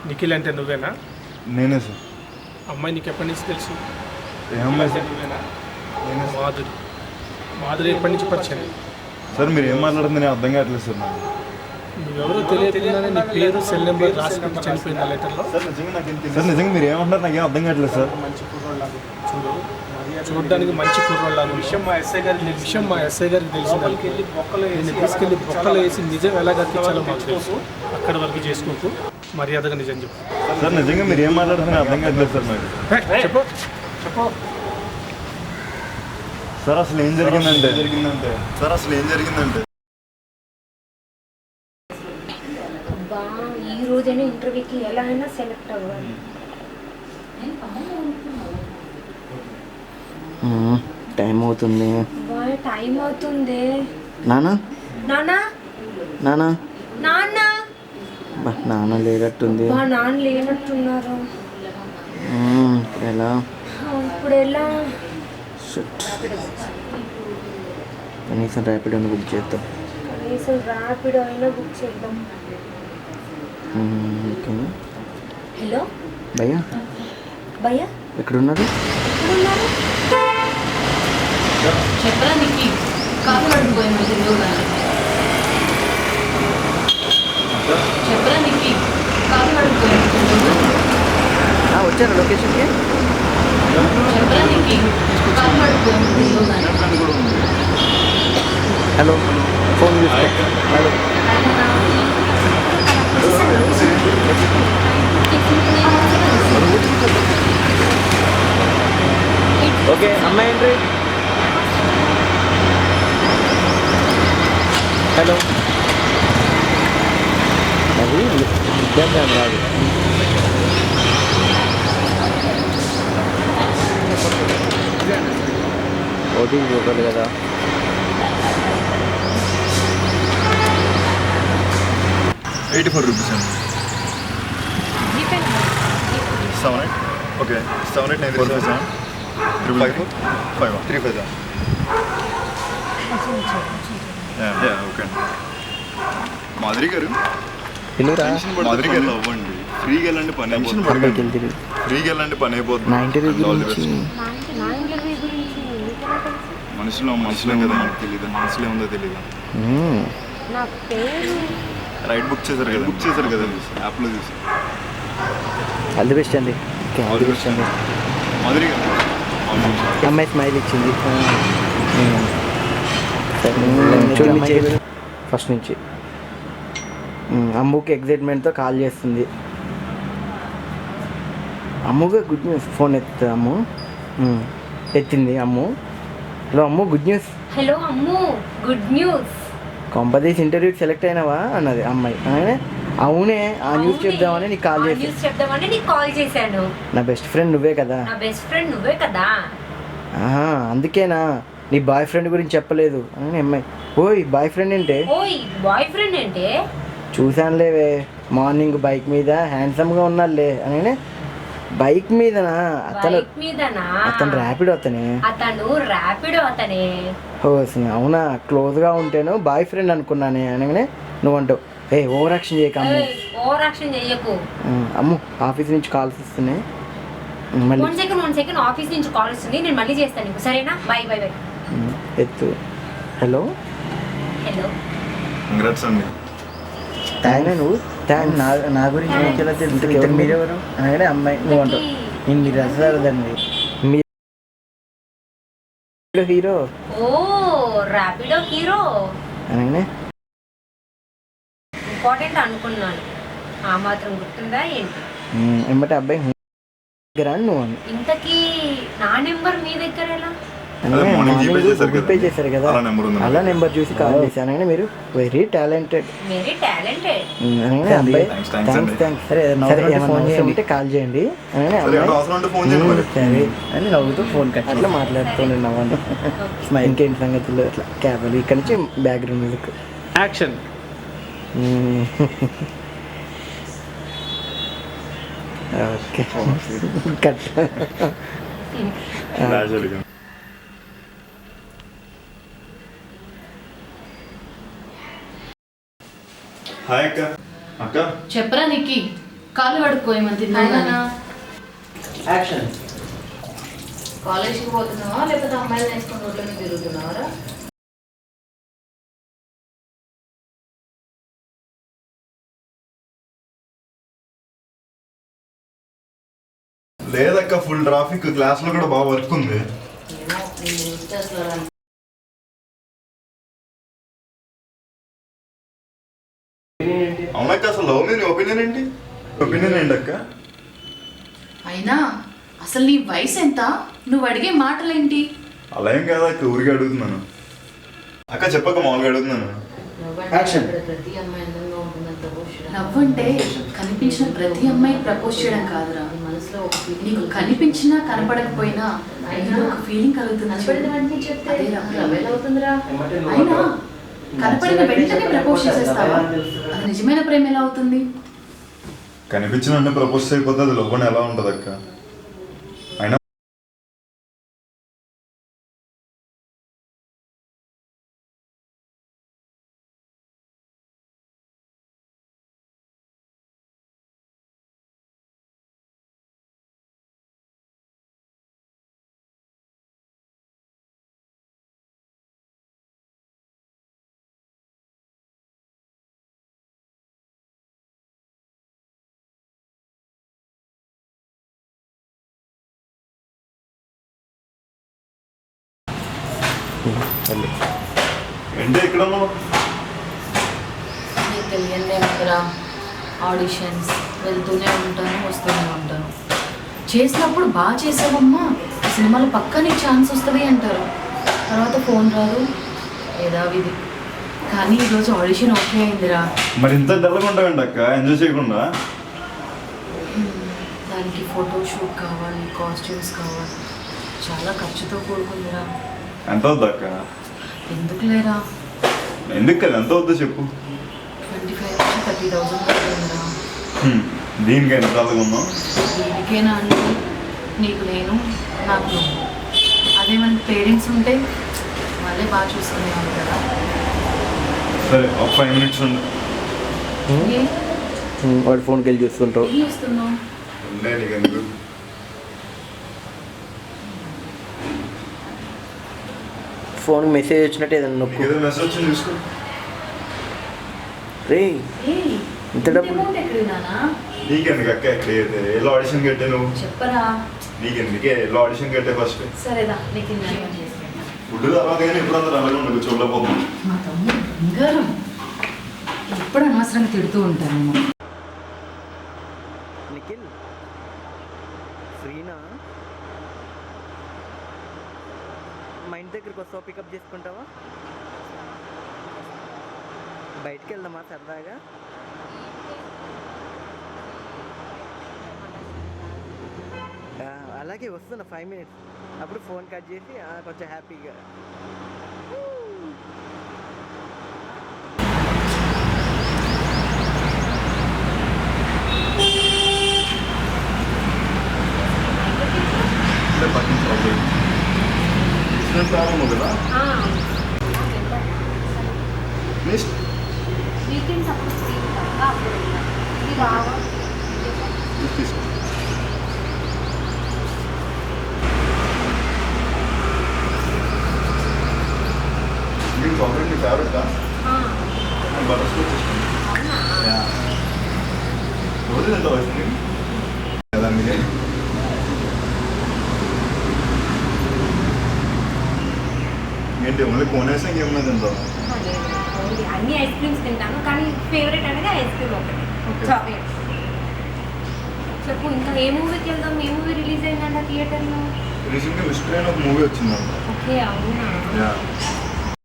నిఖిల్ అంటే నువ్వేనా? నేనే సార్. అమ్మాయి నీకు ఎప్పటి నుంచి తెలుసు? నువ్వేనా? మాధురి. మాధురి ఎప్పటి నుంచి పరిచయం? సార్ మీరు ఏం మాట్లాడుతుంది నేను అర్థం కావట్లేదు సార్. నాకు నువ్వెవరో తెలియకుండానే నీ పేరు సెల్ నెంబర్ రాసి చనిపోయింది ఆ లెటర్లో. సార్ నిజంగా మీరు ఏమంటున్నారు నాకేం అర్థం కావట్లేదు సార్. మంచి కుర్రోళ్ళలాగా చూడడానికి మంచి కుర్రోళ్ళలాగా విషయం మా ఎస్ఐ గారికి తెలిసింది. నేను తీసుకెళ్ళి బొక్కలు వేసి నిజం ఎలా కట్టించాలో మాకు తెలుసు. అక్కడి వరకు చేసుకోకు, మర్యాదగా నిజం చెప్పు. సార్ నిజంగా మీరు ఏం మాట్లాడుతున్నారు అర్థం కావట్లేదు సార్. నాకు చెప్పు చెప్పు సార్ అసలు ఏం జరిగిందంటే సార్ అసలు ఏం జరిగిందంటే ఈ రోజైనా ఇంటర్వ్యూకి ఎలా అయినా సెలెక్ట్ అవ్వాలి. టైం అవుతుంది. టైం అవుతుంది. నానా నానా నానా నాన్న నాన్న లేనట్టుంది. మా నాన్న లేనట్టున్నారు. ఎలా ఇప్పుడు ఎలా? కనీసం ర్యాపిడో బుక్ చేద్దాం. కనీసం ర్యాపిడో అయినా బుక్ చేద్దాం. ఓకే. హలో భయ్యా భయ్యా ఎక్కడున్నారు? ఎక్కడున్నారు? చెప్పరా నీకు కాలు పడిపోయింది. చెప్పరా నీకు కాలు పడిపోయింది. వచ్చారు లొకేషన్కి. చెప్పరా నీకు కాలు పడిపోయింది. హలో ఫోన్ తీసుకో. హలో ఓకే అమ్మాయి ఎంట్రీ. హలో అది ఇబ్బంది రాదు. ఓటీపీ ఇవ్వాలి కదా. ₹84 అండి. 78 ఓకే 789457 554 ఓకే అండి. మాధురి గారు మాధురి గారు అవ్వండి. ఫ్రీగా వెళ్ళండి పని అయిపోతుంది. ఫ్రీగా వెళ్ళండి పని అయిపోతుంది. మనుషులే కదా మనకు తెలియదు. మనసులో ఏముందో తెలియదు. నా పేరు రైట్ బుక్ చేశారు కదా యాప్లో చూసి. ఆల్ ది బెస్ట్ అండి. ఆల్ ది బెస్ట్ అండి. మాధురి గారు అమ్మాయి స్మైల్ ఇచ్చింది. ఫస్ట్ నుంచి అమ్ముకి ఎగ్జైట్మెంట్తో కాల్ చేస్తుంది. అమ్ముగా గుడ్ న్యూస్. ఫోన్ ఎత్తుంది అమ్ము. ఎత్తింది అమ్ము. హలో అమ్ము గుడ్ న్యూస్. హలో అమ్ము గుడ్ న్యూస్. కొంపదీస్ ఇంటర్వ్యూకి సెలెక్ట్ అయినావా అన్నది అమ్మాయి. అవునే ఆ న్యూస్ చెప్దామని నీకు కాల్ చేశాను. నా బెస్ట్ ఫ్రెండ్ నువ్వే కదా. అందుకేనా నీ బాయ్ ఫ్రెండ్ గురించి చెప్పలేదు అని అమ్మాయి. ఓయ్ బాయ్ ఫ్రెండ్ అంటే చూశానులేవే మార్నింగ్ బైక్ మీద హ్యాండ్సమ్గా ఉన్నాడులే అని. బైక్ మీదనా? అతను ర్యాపిడో అతనే. అవునా క్లోజ్గా ఉంటేను బాయ్ ఫ్రెండ్ అనుకున్నానే అనగానే నువ్వు అంటావు ఓవర్ యాక్షన్ చేయకు. అమ్ము ఆఫీస్ నుంచి కాల్స్ వస్తున్నాయి. ఆఫీస్ నుంచి కాల్ వస్తుంది. నేను మళ్ళీ చేస్తాను నీకు. సరేనా? By by by. ఎత్తు. హలో కంగ్రాట్స్ అండి. నువ్వు నా గురించి ఎలా తెలుసు? మీరెవరు అనగానే అమ్మాయి నువ్వు అంటావు. నేను మీరు అసలుదండి హీరో ర్యాపిడో హీరో అనగానే ఇంపార్టెంట్ అనుకున్నాను. ఆ మాత్రం గుర్తుందా ఏంటి? ఏమంటే అబ్బాయి దగ్గర నువ్వు ఇంతకీ నా నెంబర్ మీ దగ్గర ఎలా? గూగుల్ పే చేశారు కదా అలా నెంబర్ చూసి కాల్ చేశాను. అని మీరు వెరీ టాలెంటెడ్ అబ్బాయి. థ్యాంక్స్. సరే ఫోన్ చేయండి కాల్ చేయండి అని అమ్మాయి సరే అని నవ్వుతూ ఫోన్ కట్ అట్లా మాట్లాడుతూ నవ్వండి. ఇంకేంటి సంగతులు అట్లా క్యాబ్ ఇక్కడ నుంచి background music action. Okay cut. Hi అక్క. చెప్పరా నీకు కాలు కడుక్కోమని తిన్నాను. యాక్షన్. కాలేజ్కి పోతున్నావా లేకపోతే అమ్మాయిలు నేర్చుకుని రోడ్ల తిరుగుతున్నావా? లేదక్క ఫుల్ ట్రాఫిక్, క్లాస్ లో కూడా బాగా వర్క్ ఉంది. అవునక్క, అసలు లవ్ మీద నీ ఒపీనియన్ ఏంటి? ఒపీనియన్ ఏంటి అక్క? అయినా అసలు నీ వయసు ఎంత? నువ్వు అడిగే మాటలేంటి? అలా ఏం కాదు అక్క, ఊరికే అడుగుతున్నాను. అక్క చెప్పక మామూలుగా అడుగుతున్నాను. యాక్షన్. లవ్ అంటే కనిపించిన ప్రతి అమ్మాయి ప్రపోజ్ చేయడం కాదురా. నీకు కనిపించినా కనపడకపోయినా నీలో ఒక ఫీలింగ్ కలుగుతుంది. అదే love. అయినా కనపడిన వెంటనే ప్రపోజ్ చేసేస్తావా? అది నిజమైన ప్రేమ ఎలా అవుతుంది? కనిపించిన అంటే ప్రపోజ్ చేయకపోతే అది లవ్ అని ఎలా ఉంటుంది అక్క? అయినా ఏంటి ఇక్కడ ఉన్నావు? నీకు తెలియదే ఉందిరా, ఆడిషన్స్ వెళ్తూనే ఉంటాను, వస్తూనే ఉంటాను. చేసినప్పుడు బాగా చేసావమ్మా, సినిమాలో పక్కా నీకు ఛాన్స్ వస్తుంది అంటారు. తర్వాత ఫోన్ రాదు, యథావిధి. కానీ ఈరోజు ఆడిషన్ ఓకే అయిందిరా. మరి ఇంత డల్గా ఉంటావేంటి అక్క, ఎంజాయ్ చేయకుండా? దానికి ఫోటోషూట్ కావాలి, కాస్ట్యూమ్స్ కావాలి, చాలా ఖర్చుతో కూడుకుందిరా. ఎంత అవుద్ది అక్క? ఎందుకు లేరా, ఎందుకు కదా, ఎంత అవుద్దో చెప్పు. 25,000 to 30,000 పడుతుందిరా. దీనికి ఎంత డల్గా ఉన్నావు? దీనికేనా అండి, నీకు నేను, నాకు నువ్వు. అదే మనకి పేరెంట్స్ ఉంటే వాళ్ళే బాగా చూసుకునేవాళ్ళు కదా. సరే ఒక 5 minutes ఉండు. ఏ? వాడు ఫోన్కి వెళ్ళి చూస్తుంటావు. ఏం చేస్తున్నావు? ఉండే నీకు ఎందుకు? ఫోన్ మెసేజ్ వచ్చినట్టు ఏదైనా నొక్కు. ఏదో మెసేజ్ వచ్చింది చూసుకో. రే ఏయ్, ఇంత డబ్బులు అమౌంట్ ఎక్కడినానా? నీకెందుకు అక్క ఎక్కడ ఎలా ఆడిషన్ కట్టే నువ్వు? చెప్పరా. నీకెందుకే ఎలా ఆడిషన్ కట్టే ఫస్ట్? సరేదా, నీకు ఇన్వైట్ చేస్తాను. ఫుడ్ తర్వాత కానీ ఇప్పుడు అందరూ అలాగే ఉండదు, చూడలేకపోతున్నాం. మా తమ్ముడు బంగారం, ఎప్పుడు అనవసరంగా తిడుతూ ఉంటాను. నిఖిల్ ఫ్రీనా? మా ఇంటి దగ్గరికి వస్తావా, పికప్ చేసుకుంటావా? బయటికి వెళ్దామా సరదాగా? అలాగే వస్తున్నా 5 minutes. అప్పుడు ఫోన్ కట్ చేసి కొంచెం హ్యాపీగా. ప్రాబ్లం కదా వీకెండ్స్ అప్పుడు ఫ్రీ ఉంటాం, అప్పుడు ఇది కావాలి. తీసుకో. మీకు చాక్లెట్ మీ ఫేవరెటా? బటర్ స్కాచ్ ఇష్టం. రోజు ఎంత వస్తుంది కదా మీరే? ఏంటి ఓన్లీ కోనేసి ఇంకేమైనా తింటాం? అన్ని ఐస్ క్రీమ్స్ తింటాను, కానీ ఫేవరెట్ అనేది ఐస్ క్రీమ్ ఒకటి, చాక్లెట్. చెప్పు, ఇంకా ఏ మూవీకి వెళ్దాం? ఏ మూవీ రిలీజ్ అయిందంట థియేటర్లో? రీసెంట్గా మిస్టర్ అయిన ఒక మూవీ వచ్చిందంట. ఓకే, అవునా?